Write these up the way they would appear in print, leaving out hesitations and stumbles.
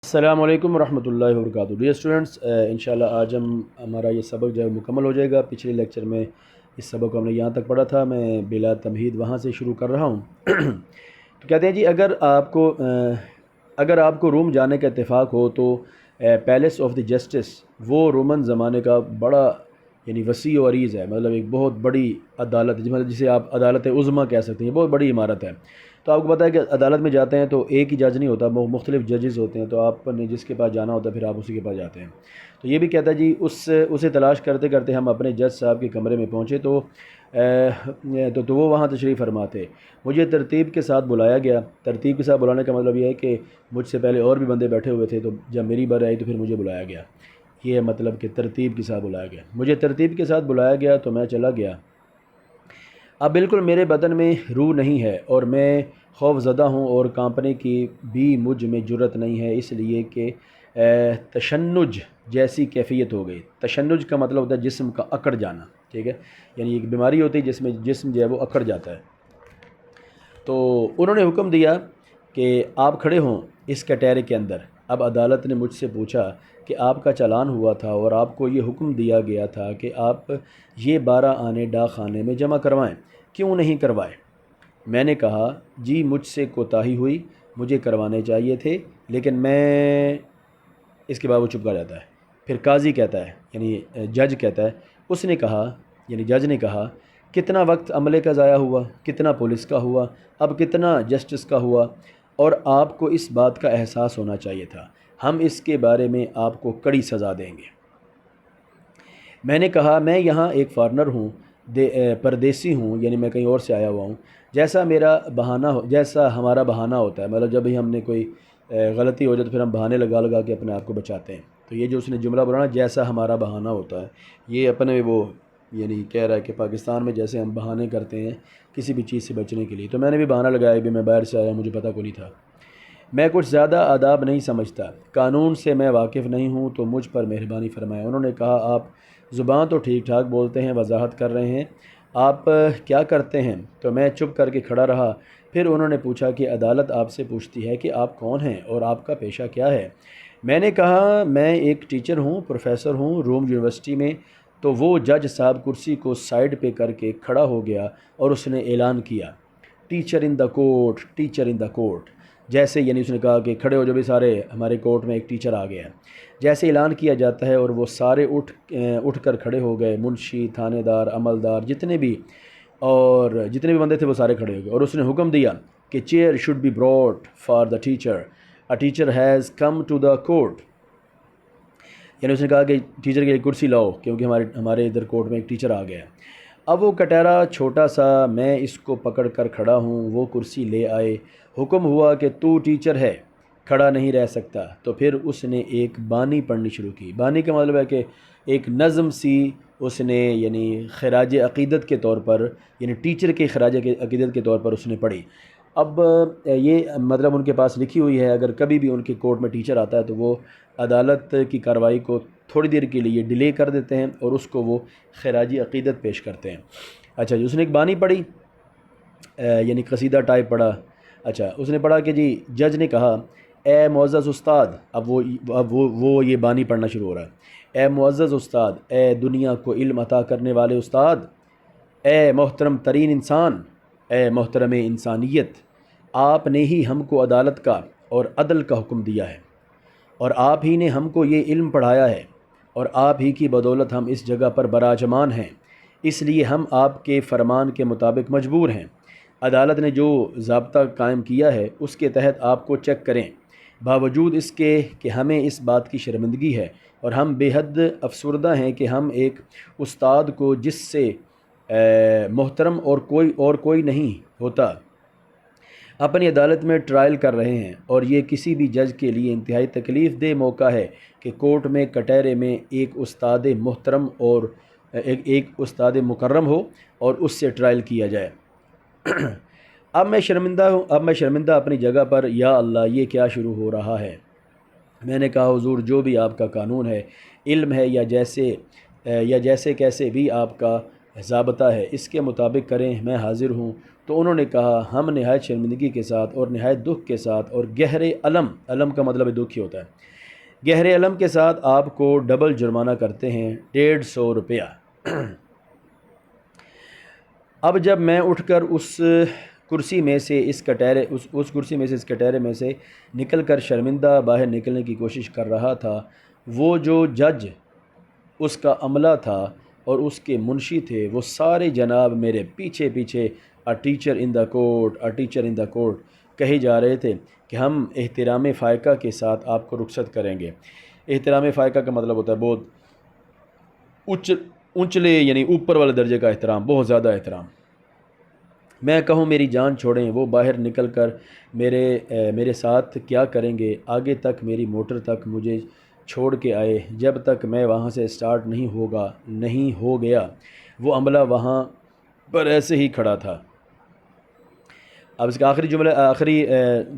السلام علیکم ورحمۃ اللہ وبرکاتہ۔ ڈیئر اسٹوڈنٹس، انشاءاللہ آج ہمارا یہ سبق جو ہے مکمل ہو جائے گا۔ پچھلے لیکچر میں اس سبق کو ہم نے یہاں تک پڑھا تھا، میں بلا تمہید وہاں سے شروع کر رہا ہوں۔ تو کہتے ہیں جی اگر آپ کو روم جانے کا اتفاق ہو تو پیلس آف دی جسٹس وہ رومن زمانے کا بڑا وسیع و عریض ہے، مطلب ایک بہت بڑی عدالت، مطلب جسے آپ عدالت عظمیٰ کہہ سکتے ہیں، بہت بڑی عمارت ہے۔ تو آپ کو پتہ ہے کہ عدالت میں جاتے ہیں تو ایک ہی جج نہیں ہوتا، مختلف ججز ہوتے ہیں، تو آپ نے جس کے پاس جانا ہوتا ہے پھر آپ اسی کے پاس جاتے ہیں۔ تو یہ بھی کہتا ہے جی اسے تلاش کرتے کرتے ہم اپنے جج صاحب کے کمرے میں پہنچے تو وہ وہاں تشریف فرما تھے۔ مجھے ترتیب کے ساتھ بلایا گیا۔ ترتیب کے ساتھ بلانے کا مطلب یہ ہے کہ مجھ سے پہلے اور بھی بندے بیٹھے ہوئے تھے، تو جب میری باری آئی تو پھر مجھے بلایا گیا۔ یہ مطلب کہ ترتیب کے ساتھ بلایا گیا، مجھے ترتیب کے ساتھ بلایا گیا تو میں چلا گیا۔ اب بالکل میرے بدن میں روح نہیں ہے اور میں خوف زدہ ہوں، اور کانپنے کی بھی مجھ میں جرت نہیں ہے، اس لیے کہ تشنج جیسی کیفیت ہو گئی۔ تشنج کا مطلب ہوتا ہے جسم کا اکڑ جانا، ٹھیک ہے، یعنی ایک بیماری ہوتی ہے جس میں جسم جو ہے وہ اکڑ جاتا ہے۔ تو انہوں نے حکم دیا کہ آپ کھڑے ہوں اس کٹہرے کے اندر۔ اب عدالت نے مجھ سے پوچھا کہ آپ کا چالان ہوا تھا اور آپ کو یہ حکم دیا گیا تھا کہ آپ یہ 12 آنے ڈاک خانے میں جمع کروائیں، کیوں نہیں کروائے؟ میں نے کہا جی مجھ سے کوتاہی ہوئی، مجھے کروانے چاہیے تھے، لیکن میں اس کے بعد وہ چپ کر جاتا ہے۔ پھر قاضی کہتا ہے، یعنی جج کہتا ہے، اس نے کہا، یعنی جج نے کہا، کتنا وقت عملے کا ضائع ہوا، کتنا پولیس کا ہوا، اب کتنا جسٹس کا ہوا، اور آپ کو اس بات کا احساس ہونا چاہیے تھا، ہم اس کے بارے میں آپ کو کڑی سزا دیں گے۔ میں نے کہا میں یہاں ایک فارنر ہوں، پردیسی ہوں، یعنی میں کہیں اور سے آیا ہوا ہوں، جیسا ہمارا بہانہ ہوتا ہے، مطلب جب بھی ہم نے کوئی غلطی ہو جائے تو پھر ہم بہانے لگا لگا کے اپنے آپ کو بچاتے ہیں۔ تو یہ جو اس نے جملہ بولا نا، جیسا ہمارا بہانہ ہوتا ہے، یہ اپنے وہ کہہ رہا ہے کہ پاکستان میں جیسے ہم بہانے کرتے ہیں کسی بھی چیز سے بچنے کے لیے، تو میں نے بھی بہانہ لگایا بھی، میں باہر سے آیا، مجھے پتہ کو نہیں تھا، میں کچھ زیادہ آداب نہیں سمجھتا، قانون سے میں واقف نہیں ہوں، تو مجھ پر مہربانی فرمائیں۔ انہوں نے کہا آپ زبان تو ٹھیک ٹھاک بولتے ہیں، وضاحت کر رہے ہیں، آپ کیا کرتے ہیں؟ تو میں چپ کر کے کھڑا رہا۔ پھر انہوں نے پوچھا کہ عدالت آپ سے پوچھتی ہے کہ آپ کون ہیں اور آپ کا پیشہ کیا ہے؟ میں نے کہا میں ایک ٹیچر ہوں، پروفیسر ہوں روم یونیورسٹی میں۔ تو وہ جج صاحب کرسی کو سائیڈ پہ کر کے کھڑا ہو گیا اور اس نے اعلان کیا، teacher in the court, teacher in the court. جیسے اس نے کہا کہ کھڑے ہو جو بھی سارے، ہمارے کورٹ میں ایک ٹیچر آ گیا ہے۔ جیسے اعلان کیا جاتا ہے اور وہ سارے اٹھ کر کھڑے ہو گئے، منشی، تھانے دار، عملدار، جتنے بھی بندے تھے وہ سارے کھڑے ہو گئے، اور اس نے حکم دیا کہ chair should be brought for the teacher, a teacher has come to the court, یعنی اس نے کہا کہ ٹیچر کے لیے کرسی لاؤ کیونکہ ہمارے ادھر کورٹ میں ایک ٹیچر آ گیا ہے۔ اب وہ کٹہرا چھوٹا سا، میں اس کو پکڑ کر کھڑا ہوں، وہ کرسی لے آئے، حکم ہوا کہ تو ٹیچر ہے، کھڑا نہیں رہ سکتا۔ تو پھر اس نے ایک بانی پڑھنی شروع کی۔ بانی کا مطلب ہے کہ ایک نظم سی اس نے خراج عقیدت کے طور پر، ٹیچر کے خراج عقیدت کے طور پر اس نے پڑھی۔ اب یہ مطلب ان کے پاس لکھی ہوئی ہے، اگر کبھی بھی ان کے کورٹ میں ٹیچر آتا ہے تو وہ عدالت کی کارروائی کو تھوڑی دیر کے لیے ڈیلے کر دیتے ہیں اور اس کو وہ خراج عقیدت پیش کرتے ہیں۔ اچھا جی، اس نے ایک بانی پڑھی، قصیدہ ٹائپ پڑھا۔ اچھا، اس نے پڑھا کہ جی جج نے کہا اے معزز استاد، اب وہ یہ بانی پڑھنا شروع ہو رہا ہے، اے معزز استاد، اے دنیا کو علم عطا کرنے والے استاد، اے محترم ترین انسان، اے محترم انسانیت، آپ نے ہی ہم کو عدالت کا اور عدل کا حکم دیا ہے، اور آپ ہی نے ہم کو یہ علم پڑھایا ہے، اور آپ ہی کی بدولت ہم اس جگہ پر براجمان ہیں، اس لیے ہم آپ کے فرمان کے مطابق مجبور ہیں۔ عدالت نے جو ضابطہ قائم کیا ہے اس کے تحت آپ کو چیک کریں، باوجود اس کے کہ ہمیں اس بات کی شرمندگی ہے اور ہم بے حد افسردہ ہیں کہ ہم ایک استاد کو جس سے محترم اور کوئی نہیں ہوتا اپنی عدالت میں ٹرائل کر رہے ہیں، اور یہ کسی بھی جج کے لیے انتہائی تکلیف دہ موقع ہے کہ کورٹ میں کٹہرے میں ایک استاد محترم اور ایک استاد مکرم ہو اور اس سے ٹرائل کیا جائے۔ اب میں شرمندہ اپنی جگہ پر، یا اللہ یہ کیا شروع ہو رہا ہے؟ میں نے کہا حضور جو بھی آپ کا قانون ہے، علم ہے، یا جیسے کیسے بھی آپ کا ضابطہ ہے، اس کے مطابق کریں، میں حاضر ہوں۔ تو انہوں نے کہا ہم نہایت شرمندگی کے ساتھ اور نہایت دکھ کے ساتھ اور گہرے علم کا مطلب دکھ ہی ہوتا ہے، گہرے علم کے ساتھ آپ کو ڈبل جرمانہ کرتے ہیں، 150 روپیہ۔ اب جب میں اٹھ کر اس کرسی میں سے اس کٹہرے اس کرسی میں سے اس کٹہرے میں سے نکل کر شرمندہ باہر نکلنے کی کوشش کر رہا تھا، وہ جو جج اس کا عملہ تھا اور اس کے منشی تھے، وہ سارے جناب میرے پیچھے پیچھے a teacher in the court, a teacher in the court کہے جا رہے تھے کہ ہم احترام فائقہ کے ساتھ آپ کو رخصت کریں گے۔ احترام فائقہ کا مطلب ہوتا ہے بہت اونچلے، یعنی اوپر والے درجے کا احترام، بہت زیادہ احترام۔ میں کہوں میری جان چھوڑیں، وہ باہر نکل کر میرے ساتھ کیا کریں گے؟ آگے تک میری موٹر تک مجھے چھوڑ کے آئے، جب تک میں وہاں سے سٹارٹ نہیں ہو گیا وہ عملہ وہاں پر ایسے ہی کھڑا تھا۔ اب اس کا آخری جملہ، آخری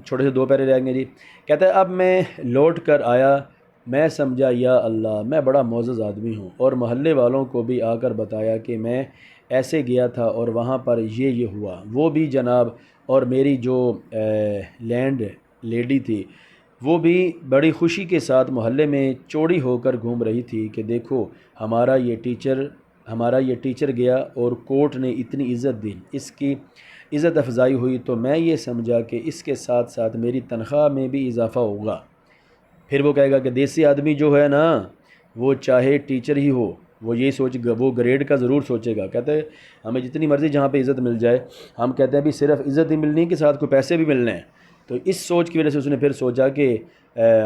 چھوٹے سے 2 پیرے رہ گئے جی۔ کہتا ہے اب میں لوٹ کر آیا، میں سمجھا یا اللہ میں بڑا معزز آدمی ہوں، اور محلے والوں کو بھی آ کر بتایا کہ میں ایسے گیا تھا اور وہاں پر یہ ہوا۔ وہ بھی جناب، اور میری جو لینڈ لیڈی تھی وہ بھی بڑی خوشی کے ساتھ محلے میں چوڑی ہو کر گھوم رہی تھی کہ دیکھو ہمارا یہ ٹیچر گیا اور کورٹ نے اتنی عزت دی، اس کی عزت افزائی ہوئی، تو میں یہ سمجھا کہ اس کے ساتھ ساتھ میری تنخواہ میں بھی اضافہ ہوگا۔ پھر وہ کہے گا کہ دیسی آدمی جو ہے نا، وہ چاہے ٹیچر ہی ہو، وہ یہی سوچے گا، وہ گریڈ کا ضرور سوچے گا۔ کہتے ہیں ہمیں جتنی مرضی جہاں پہ عزت مل جائے، ہم کہتے ہیں بھی صرف عزت ہی ملنی کے ساتھ کوئی پیسے بھی ملنے ہیں۔ تو اس سوچ کی وجہ سے اس نے پھر سوچا کہ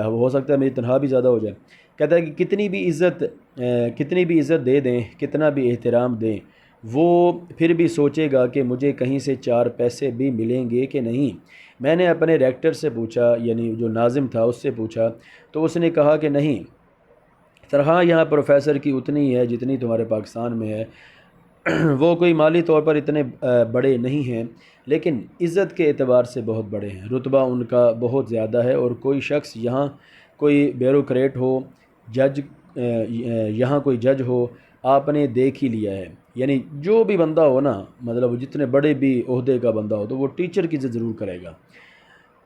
ہو سکتا ہے میری تنخواہ بھی زیادہ ہو جائے۔ کہتا ہے کہ کتنی بھی عزت دے دیں، کتنا بھی احترام دیں، وہ پھر بھی سوچے گا کہ مجھے کہیں سے 4 پیسے بھی ملیں گے کہ نہیں۔ میں نے اپنے ریکٹر سے پوچھا، یعنی جو ناظم تھا اس سے پوچھا، تو اس نے کہا کہ نہیں، تنخواہ یہاں پروفیسر کی اتنی ہے جتنی تمہارے پاکستان میں ہے، وہ کوئی مالی طور پر اتنے بڑے نہیں ہیں، لیکن عزت کے اعتبار سے بہت بڑے ہیں، رتبہ ان کا بہت زیادہ ہے، اور کوئی شخص یہاں کوئی بیوروکریٹ ہو، یہاں کوئی جج ہو، آپ نے دیکھ ہی لیا ہے، یعنی جو بھی بندہ ہو نا، مطلب جتنے بڑے بھی عہدے کا بندہ ہو تو وہ ٹیچر کی عزت ضرور کرے گا۔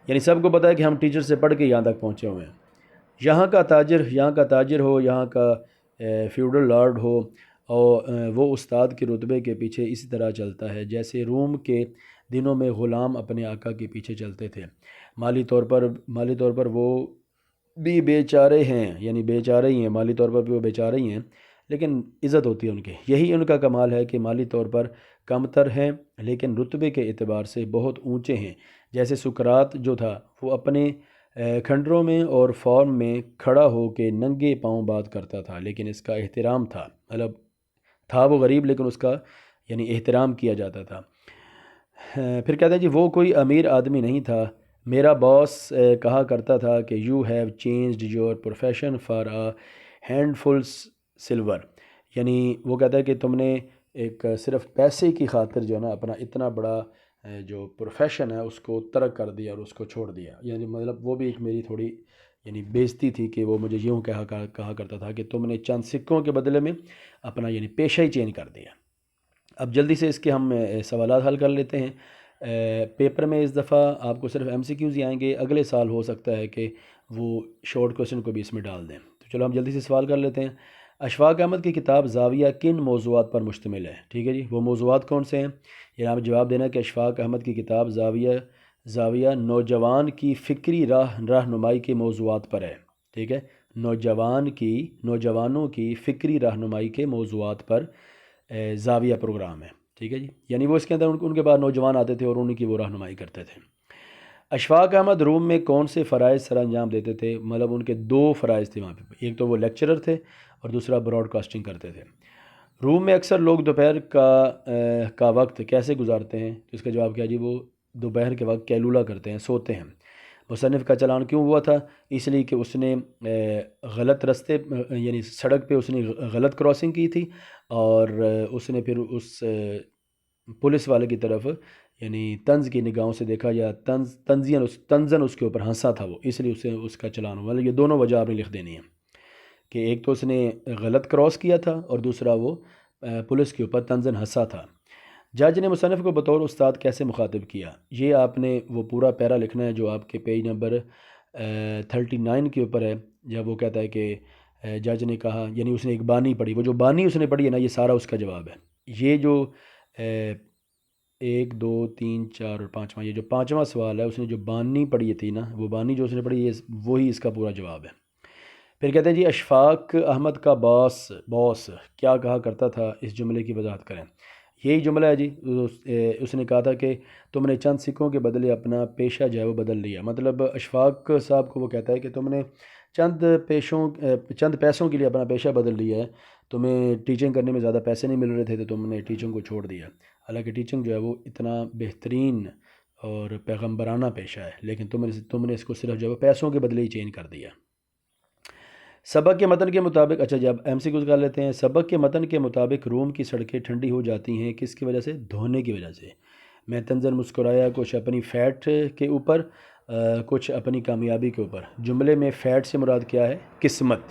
یعنی سب کو پتہ ہے کہ ہم ٹیچر سے پڑھ کے یہاں تک پہنچے ہوئے ہیں۔ یہاں کا تاجر ہو، یہاں کا فیوڈل لارڈ ہو، اور وہ استاد کے رتبے کے پیچھے اسی طرح چلتا ہے جیسے روم کے دنوں میں غلام اپنے آقا کے پیچھے چلتے تھے۔ مالی طور پر وہ بھی بیچارے ہیں، یعنی بیچارے ہی ہیں، مالی طور پر بھی وہ بیچارے ہی ہیں، لیکن عزت ہوتی ہے ان کی۔ یہی ان کا کمال ہے کہ مالی طور پر کمتر ہیں لیکن رتبے کے اعتبار سے بہت اونچے ہیں۔ جیسے سقراط جو تھا وہ اپنے کھنڈروں میں اور فارم میں کھڑا ہو کے ننگے پاؤں بات کرتا تھا، لیکن اس کا احترام تھا، مطلب تھا وہ غریب لیکن اس کا یعنی احترام کیا جاتا تھا۔ پھر کہتے ہیں جی وہ کوئی امیر آدمی نہیں تھا، میرا باس کہا کرتا تھا کہ you have changed your profession for a handful silver, یعنی وہ کہتا ہے کہ تم نے ایک صرف پیسے کی خاطر جو ہے نا اپنا اتنا بڑا جو پروفیشن ہے اس کو ترک کر دیا اور اس کو چھوڑ دیا۔ یعنی مطلب وہ بھی ایک میری تھوڑی یعنی بےزتی تھی کہ وہ مجھے یوں کہا کرتا تھا کہ تم نے چند سکوں کے بدلے میں اپنا یعنی پیشہ ہی چینج کر دیا۔ اب جلدی سے اس کے ہم سوالات حل کر لیتے ہیں۔ پیپر میں اس دفعہ آپ کو صرف MCQs ہی آئیں گے، اگلے سال ہو سکتا ہے کہ وہ شارٹ کویسچن کو بھی اس میں ڈال دیں۔ تو چلو ہم جلدی سے سوال کر لیتے ہیں۔ اشفاق احمد کی کتاب زاویہ کن موضوعات پر مشتمل ہے؟ ٹھیک ہے جی، وہ موضوعات کون سے ہیں؟ یہ ہمیں جواب دینا ہے کہ اشفاق احمد کی کتاب زاویہ نوجوان کی فکری رہنمائی کے موضوعات پر ہے۔ ٹھیک ہے، نوجوانوں کی فکری رہنمائی کے موضوعات پر زاویہ پروگرام ہے۔ ٹھیک ہے جی، یعنی وہ اس کے اندر ان کے بعد نوجوان آتے تھے اور ان کی وہ رہنمائی کرتے تھے۔ اشفاق احمد روم میں کون سے فرائض سر انجام دیتے تھے؟ مطلب ان کے 2 فرائض تھے وہاں پہ، ایک تو وہ لیکچرر تھے اور دوسرا براڈ کاسٹنگ کرتے تھے۔ روم میں اکثر لوگ دوپہر کا وقت کیسے گزارتے ہیں؟ تو اس کا جواب کیا جی، وہ دوپہر کے وقت کیلولہ کرتے ہیں، سوتے ہیں۔ مصنف کا چلان کیوں ہوا تھا؟ اس لیے کہ اس نے غلط رستے یعنی سڑک پہ اس نے غلط کراسنگ کی تھی، اور اس نے پھر اس پولیس والے کی طرف یعنی طنز کی نگاہوں سے دیکھا، یا طنزاً اس کے اوپر ہنسا تھا وہ، اس لیے اس کا چلان ہوا۔ یہ دونوں وجہ آپ نے لکھ دینی ہے کہ ایک تو اس نے غلط کراس کیا تھا اور دوسرا وہ پولیس کے اوپر طنزاً ہنسا تھا۔ جج نے مصنف کو بطور استاد کیسے مخاطب کیا؟ یہ آپ نے وہ پورا پیرا لکھنا ہے جو آپ کے پیج نمبر 39 کے اوپر ہے، جب وہ کہتا ہے کہ جج نے کہا، یعنی اس نے ایک بانی پڑھی، وہ جو بانی اس نے پڑھی ہے نا، یہ سارا اس کا جواب ہے۔ یہ جو 1 2 3 4 اور 5واں، یہ جو 5واں سوال ہے، اس نے جو بانی پڑھی تھی نا، وہ بانی جو اس نے پڑھی، یہ وہی اس کا پورا جواب ہے۔ پھر کہتے ہیں جی اشفاق احمد کا باس کیا کہا کرتا تھا، اس جملے کی وضاحت کریں۔ یہی جملہ ہے جی، اس نے کہا تھا کہ تم نے چند سکوں کے بدلے اپنا پیشہ جو ہے وہ بدل لیا۔ مطلب اشفاق صاحب کو وہ کہتا ہے کہ تم نے چند پیسوں کے لیے اپنا پیشہ بدل لیا ہے، تمہیں ٹیچنگ کرنے میں زیادہ پیسے نہیں مل رہے تھے تو تم نے ٹیچنگ کو چھوڑ دیا۔ حالانکہ ٹیچنگ جو ہے وہ اتنا بہترین اور پیغمبرانہ پیشہ ہے، لیکن تم نے اس کو صرف جو ہے پیسوں کے بدلے ہی چینج کر دیا۔ سبق کے متن کے مطابق، اچھا جب ایم سی کیوز کر لیتے ہیں، سبق کے متن کے مطابق روم کی سڑکیں ٹھنڈی ہو جاتی ہیں کس کی وجہ سے؟ دھونے کی وجہ سے۔ میں تنزل مسکرایا، کچھ اپنی فیٹ کے اوپر، کچھ اپنی کامیابی کے اوپر۔ جملے میں فیٹ سے مراد کیا ہے؟ قسمت۔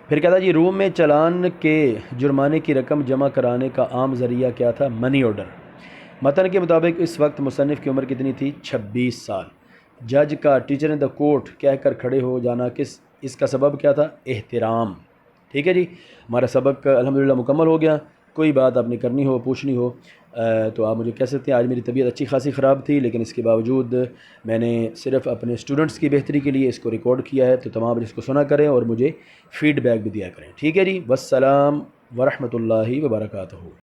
پھر کہتا جی روم میں چالان کے جرمانے کی رقم جمع کرانے کا عام ذریعہ کیا تھا؟ منی آرڈر۔ متن کے مطابق اس وقت مصنف کی عمر کتنی تھی؟ 26 سال۔ جج کا ٹیچر ان دا کورٹ کہہ کر کھڑے ہو جانا اس کا سبب کیا تھا؟ احترام۔ ٹھیک ہے جی، ہمارا سبق الحمدللہ مکمل ہو گیا۔ کوئی بات آپ نے کرنی ہو، پوچھنی ہو تو آپ مجھے کہہ سکتے ہیں۔ آج میری طبیعت اچھی خاصی خراب تھی، لیکن اس کے باوجود میں نے صرف اپنے اسٹوڈنٹس کی بہتری کے لیے اس کو ریکارڈ کیا ہے، تو تمام اس کو سنا کریں اور مجھے فیڈ بیک بھی دیا کریں۔ ٹھیک ہے جی، والسلام ورحمۃ اللہ وبرکاتہ۔